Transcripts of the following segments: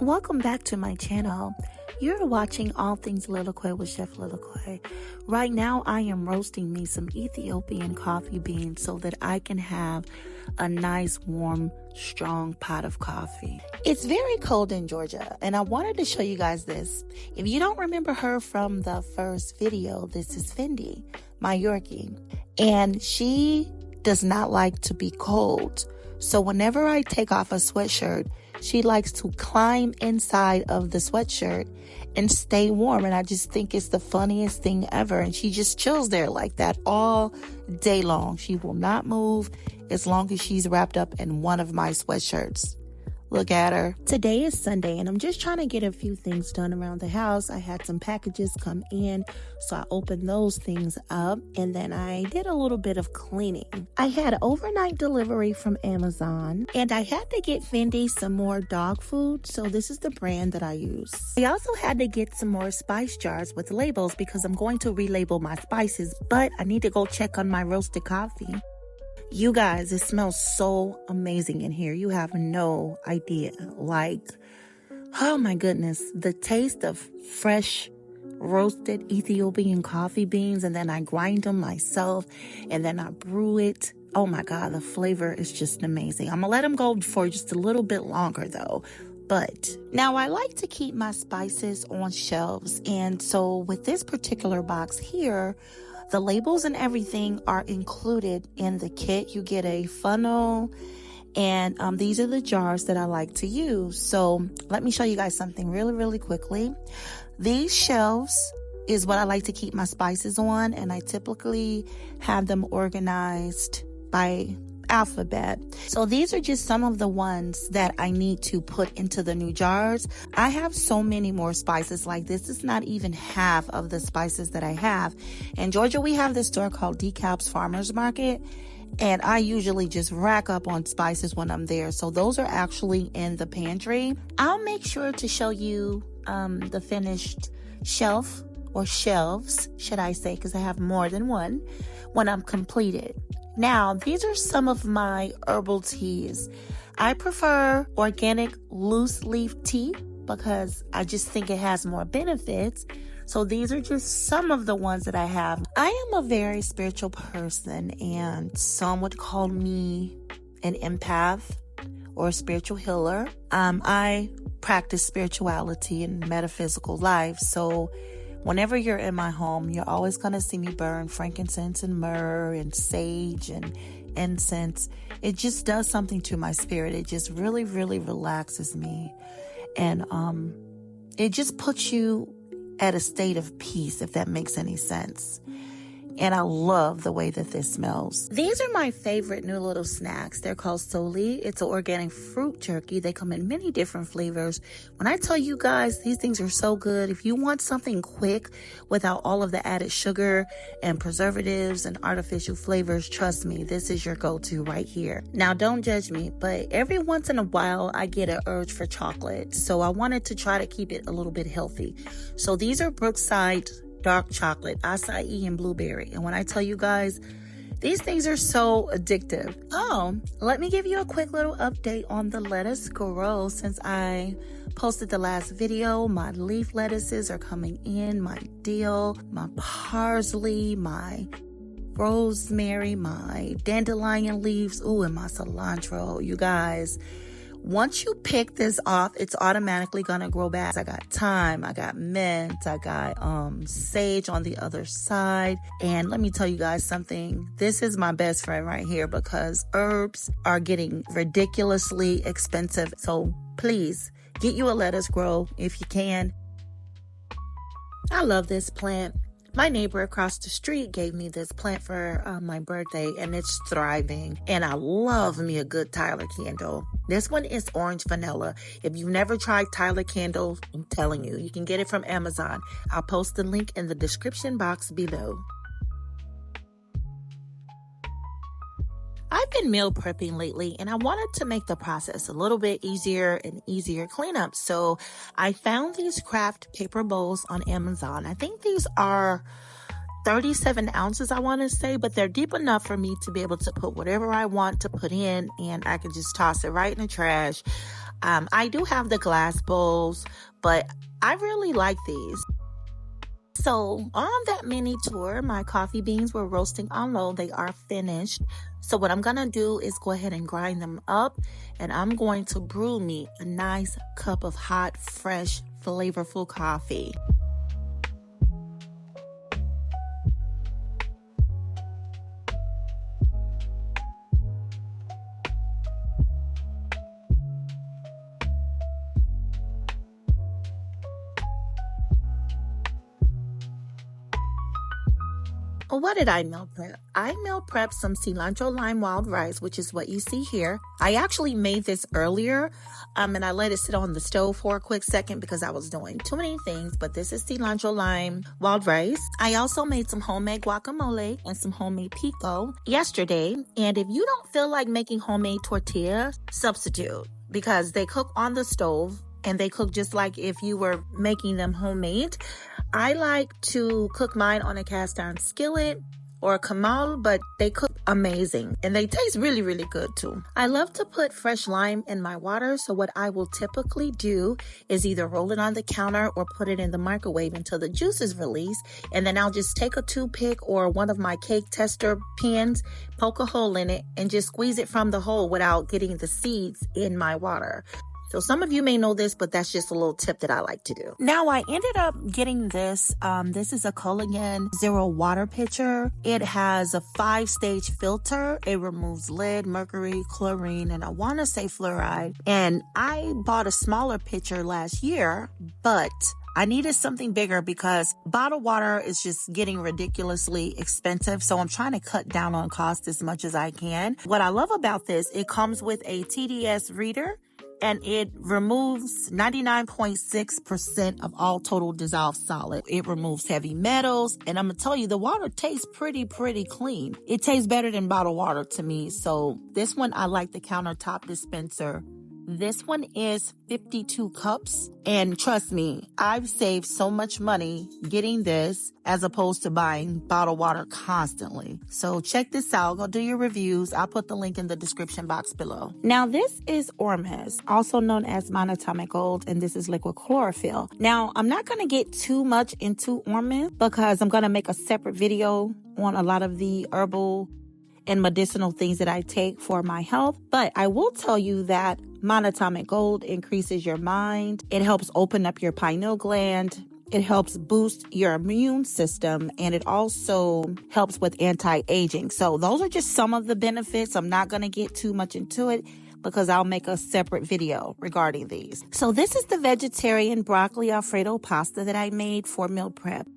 Welcome back to my channel. You're watching All Things Liloquy with Chef Liloquy. Right now I am roasting me some Ethiopian coffee beans so that I can have a nice warm strong pot of coffee. It's very cold in Georgia and I wanted to show you guys this. If you don't remember her from the first video, this is Fendi, my Yorkie, and she does not like to be cold. So whenever I take off a sweatshirt, she likes to climb inside of the sweatshirt and stay warm. And I just think it's the funniest thing ever. And she just chills there like that all day long. She will not move as long as she's wrapped up in one of my sweatshirts. Look at her. Today is Sunday and I'm just trying to get a few things done around the house. I had some packages come in, so I opened those things up and then I did a little bit of cleaning. I had overnight delivery from Amazon and I had to get Fendi some more dog food, so this is the brand that I use. I also had to get some more spice jars with labels because I'm going to relabel my spices, but I need to go check on my roasted coffee. You guys, it smells so amazing in here. You have no idea. Like, oh my goodness, the taste of fresh roasted Ethiopian coffee beans, and then I grind them myself and then I brew it. Oh my God, the flavor is just amazing. I'm gonna let them go for just a little bit longer though. But now I like to keep my spices on shelves, and so with this particular box here, the labels and everything are included in the kit. You get a funnel, and these are the jars that I like to use. So let me show you guys something really quickly. These shelves is what I like to keep my spices on, and I typically have them organized by alphabet. So these are just some of the ones that I need to put into the new jars. I have so many more spices. Like, this is not even half of the spices that I have. In Georgia, we have this store called DeKalb's Farmers Market, and I usually just rack up on spices when I'm there. So those are actually in the pantry. I'll make sure to show you the finished shelf, or shelves, should I say, because I have more than one, when I'm completed. Now, these are some of my herbal teas. I prefer organic loose leaf tea because I just think it has more benefits. So these are just some of the ones that I have. I am a very spiritual person, and some would call me an empath or a spiritual healer. I practice spirituality and metaphysical life. So whenever you're in my home, you're always going to see me burn frankincense and myrrh and sage and incense. It just does something to my spirit. It just really relaxes me. And it just puts you at a state of peace, if that makes any sense. And I love the way that this smells. These are my favorite new little snacks. They're called Soli. It's an organic fruit jerky. They come in many different flavors. When I tell you guys, these things are so good. If you want something quick without all of the added sugar and preservatives and artificial flavors, trust me, this is your go-to right here. Now, don't judge me, but every once in a while, I get an urge for chocolate. So I wanted to try to keep it a little bit healthy. So these are Brookside dark chocolate, acai and blueberry. And when I tell you guys, these things are so addictive. Oh, let me give you a quick little update on the lettuce grow. Since I posted the last video, my leaf lettuces are coming in, my dill, my parsley, my rosemary, my dandelion leaves, ooh, and my cilantro. You guys, once you pick this off, it's automatically gonna grow back. I got thyme, I got mint, I got sage on the other side. And let me tell you guys something. This is my best friend right here because herbs are getting ridiculously expensive. So please get you a lettuce grow if you can. I love this plant. My neighbor across the street gave me this plant for my birthday, and it's thriving. And I love me a good Tyler candle. This one is orange vanilla. If you've never tried Tyler candles, I'm telling you, you can get it from Amazon. I'll post the link in the description box below. I've been meal prepping lately, and I wanted to make the process a little bit easier and easier cleanup. So I found these Kraft paper bowls on Amazon. I think these are 37 ounces, I want to say, but they're deep enough for me to be able to put whatever I want to put in, and I can just toss it right in the trash. I do have the glass bowls, but I really like these. So on that mini tour, my coffee beans were roasting on low. They are finished. So what I'm going to do is go ahead and grind them up, and I'm going to brew me a nice cup of hot, fresh, flavorful coffee. What did I meal prep? I meal prepped some cilantro lime wild rice, which is what you see here. I actually made this earlier, and I let it sit on the stove for a quick second because I was doing too many things, but this is cilantro lime wild rice. I also made some homemade guacamole and some homemade pico yesterday, and if you don't feel like making homemade tortillas, substitute because they cook on the stove and they cook just like if you were making them homemade. I like to cook mine on a cast iron skillet or a comal, but they cook amazing and they taste really, really good too. I love to put fresh lime in my water, so what I will typically do is either roll it on the counter or put it in the microwave until the juice is released, and then I'll just take a toothpick or one of my cake tester pins, poke a hole in it, and just squeeze it from the hole without getting the seeds in my water. So some of you may know this, but that's just a little tip that I like to do. Now I ended up getting this. This is a Culligan Zero water pitcher. It has a 5-stage filter. It removes lead, mercury, chlorine, and I want to say fluoride. And I bought a smaller pitcher last year, but I needed something bigger because bottled water is just getting ridiculously expensive. So I'm trying to cut down on cost as much as I can. What I love about this, it comes with a TDS reader, and it removes 99.6% of all total dissolved solid. It removes heavy metals, and I'm gonna tell you, the water tastes pretty clean. It tastes better than bottled water to me. So this one, I like the countertop dispenser. This one is 52 cups, and trust me, I've saved so much money getting this as opposed to buying bottled water constantly. So check this out. Go do your reviews. I'll put the link in the description box below. Now this is Ormus, also known as monatomic gold, and this is liquid chlorophyll. Now I'm not going to get too much into Ormus because I'm going to make a separate video on a lot of the herbal and medicinal things that I take for my health. But I will tell you that monatomic gold increases your mind. It helps open up your pineal gland. It helps boost your immune system, and it also helps with anti-aging. So those are just some of the benefits. I'm not going to get too much into it because I'll make a separate video regarding these. So this is the vegetarian broccoli Alfredo pasta that I made for meal prep.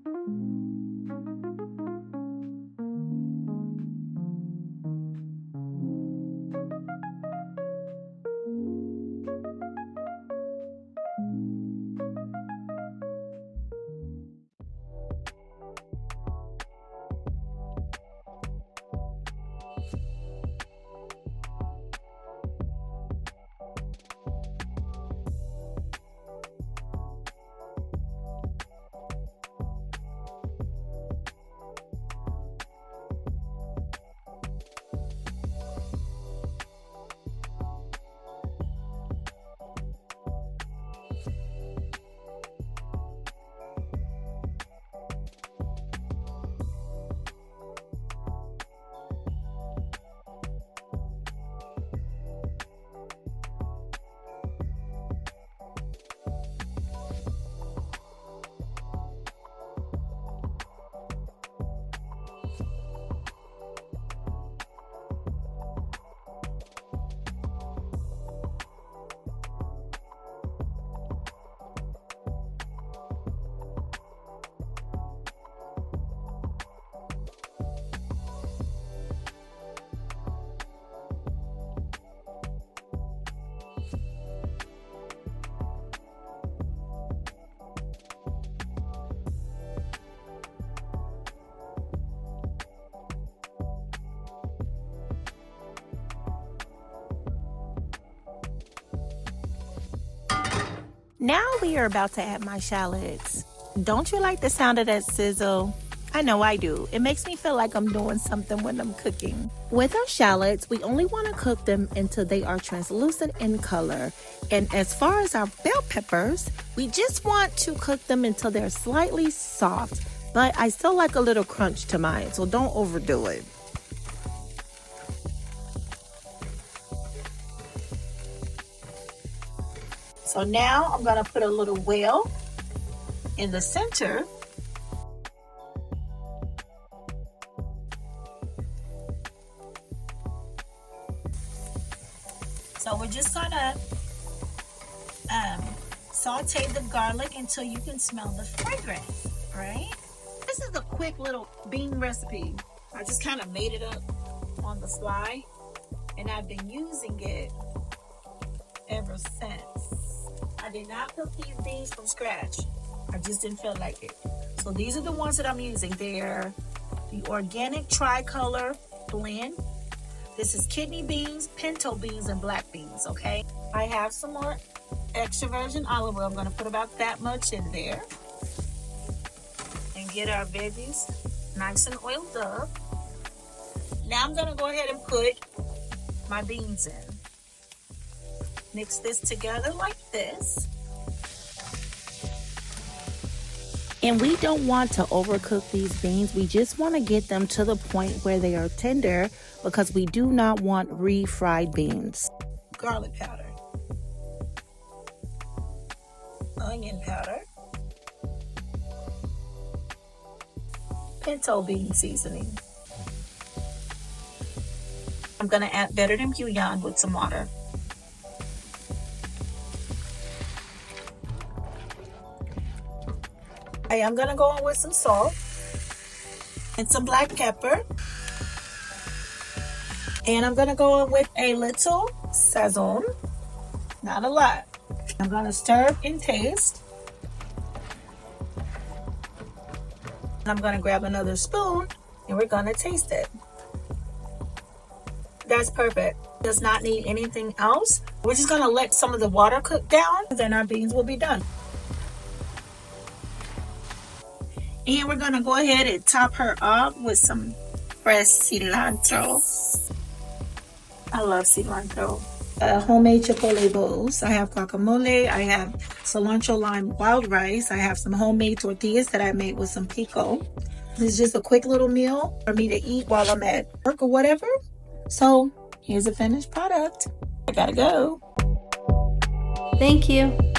Now we are about to add my shallots. Don't you like the sound of that sizzle? I know I do. It makes me feel like I'm doing something when I'm cooking. With our shallots, we only want to cook them until they are translucent in color. And as far as our bell peppers, we just want to cook them until they're slightly soft. But I still like a little crunch to mine, so don't overdo it. So now I'm going to put a little well in the center. So we're just gonna saute the garlic until you can smell the fragrance, right? This is a quick little bean recipe. I just kind of made it up on the fly, and I've been using it ever since. I did not cook these beans from scratch. I just didn't feel like it. So these are the ones that I'm using. They're the organic tricolor blend. This is kidney beans, pinto beans, and black beans, okay? I have some more extra virgin olive oil. I'm gonna put about that much in there. And get our veggies nice and oiled up. Now I'm gonna go ahead and put my beans in. Mix this together like this. And we don't want to overcook these beans. We just want to get them to the point where they are tender because we do not want refried beans. Garlic powder. Onion powder. Pinto bean seasoning. I'm going to add better than bouillon with some water. I'm gonna go in with some salt and some black pepper. And I'm gonna go in with a little sazon, not a lot. I'm gonna stir and taste. And I'm gonna grab another spoon and we're gonna taste it. That's perfect. Does not need anything else. We're just gonna let some of the water cook down, then our beans will be done. And we're gonna go ahead and top her off with some fresh cilantro. I love cilantro. Homemade chipotle bowls. I have guacamole. I have cilantro lime wild rice. I have some homemade tortillas that I made with some pico. This is just a quick little meal for me to eat while I'm at work or whatever. So here's a finished product. I gotta go. Thank you.